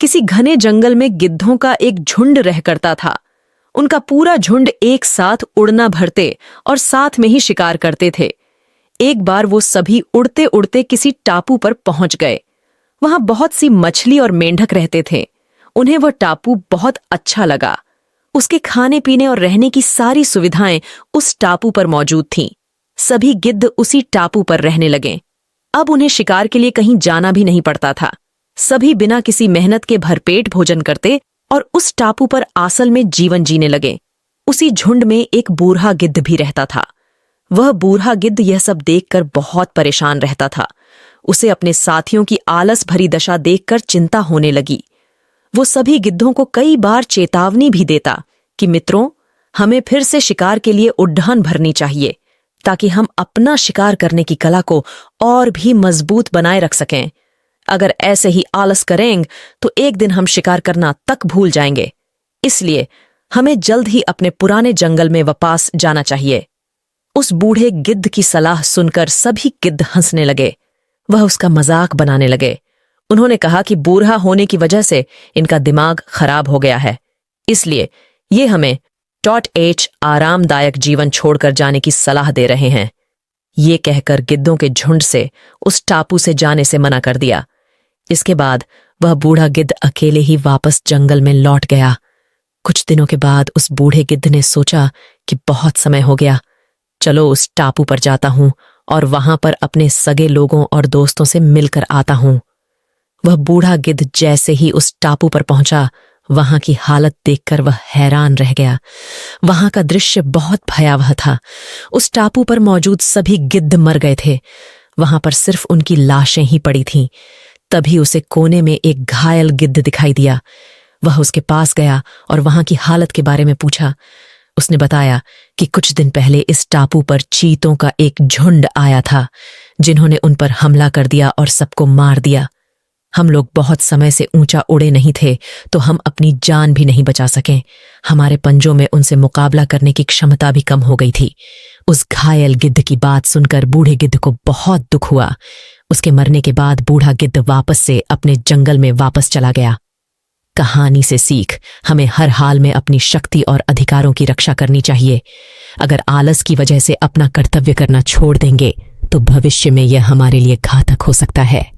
किसी घने जंगल में गिद्धों का एक झुंड रह करता था। उनका पूरा झुंड एक साथ उड़ना भरते और साथ में ही शिकार करते थे। एक बार वो सभी उड़ते उड़ते किसी टापू पर पहुंच गए। वहां बहुत सी मछली और मेंढक रहते थे। उन्हें वह टापू बहुत अच्छा लगा। उसके खाने पीने और रहने की सारी सुविधाएं उस टापू पर मौजूद थीं। सभी गिद्ध उसी टापू पर रहने लगे। अब उन्हें शिकार के लिए कहीं जाना भी नहीं पड़ता था। सभी बिना किसी मेहनत के भरपेट भोजन करते और उस टापू पर आसल में जीवन जीने लगे। उसी झुंड में एक बूढ़ा गिद्ध भी रहता था। वह बूढ़ा गिद्ध यह सब देखकर बहुत परेशान रहता था। उसे अपने साथियों की आलस भरी दशा देखकर चिंता होने लगी। वो सभी गिद्धों को कई बार चेतावनी भी देता कि मित्रों, हमें फिर से शिकार के लिए उड्डान भरनी चाहिए, ताकि हम अपना शिकार करने की कला को और भी मजबूत बनाए रख सकें। अगर ऐसे ही आलस करेंगे तो एक दिन हम शिकार करना तक भूल जाएंगे। इसलिए हमें जल्द ही अपने पुराने जंगल में वापस जाना चाहिए। उस बूढ़े गिद्ध की सलाह सुनकर सभी गिद्ध हंसने लगे। वह उसका मजाक बनाने लगे। उन्होंने कहा कि बूढ़ा होने की वजह से इनका दिमाग खराब हो गया है, इसलिए ये हमें आरामदायक जीवन छोड़कर जाने की सलाह दे रहे हैं। ये कहकर गिद्धों के झुंड से उस टापू से जाने से मना कर दिया। इसके बाद वह बूढ़ा गिद्ध अकेले ही वापस जंगल में लौट गया। कुछ दिनों के बाद उस बूढ़े गिद्ध ने सोचा कि बहुत समय हो गया, चलो उस टापू पर जाता हूं और वहां पर अपने सगे लोगों और दोस्तों से मिलकर आता हूं। वह बूढ़ा गिद्ध जैसे ही उस टापू पर पहुंचा, वहां की हालत देखकर वह हैरान रह गया। वहां का दृश्य बहुत भयावह था। उस टापू पर मौजूद सभी गिद्ध मर गए थे। वहां पर सिर्फ उनकी लाशें ही पड़ी थीं। तभी उसे कोने में एक घायल गिद्ध दिखाई दिया। वह उसके पास गया और वहां की हालत के बारे में पूछा। उसने बताया कि कुछ दिन पहले इस टापू पर चीतों का एक झुंड आया था, जिन्होंने उन पर हमला कर दिया और सबको मार दिया। हम लोग बहुत समय से ऊंचा उड़े नहीं थे, तो हम अपनी जान भी नहीं बचा सके। हमारे पंजों में उनसे मुकाबला करने की क्षमता भी कम हो गई थी। उस घायल गिद्ध की बात सुनकर बूढ़े गिद्ध को बहुत दुख हुआ। उसके मरने के बाद बूढ़ा गिद्ध वापस से अपने जंगल में वापस चला गया। कहानी से सीख, हमें हर हाल में अपनी शक्ति और अधिकारों की रक्षा करनी चाहिए। अगर आलस की वजह से अपना कर्तव्य करना छोड़ देंगे तो भविष्य में यह हमारे लिए घातक हो सकता है।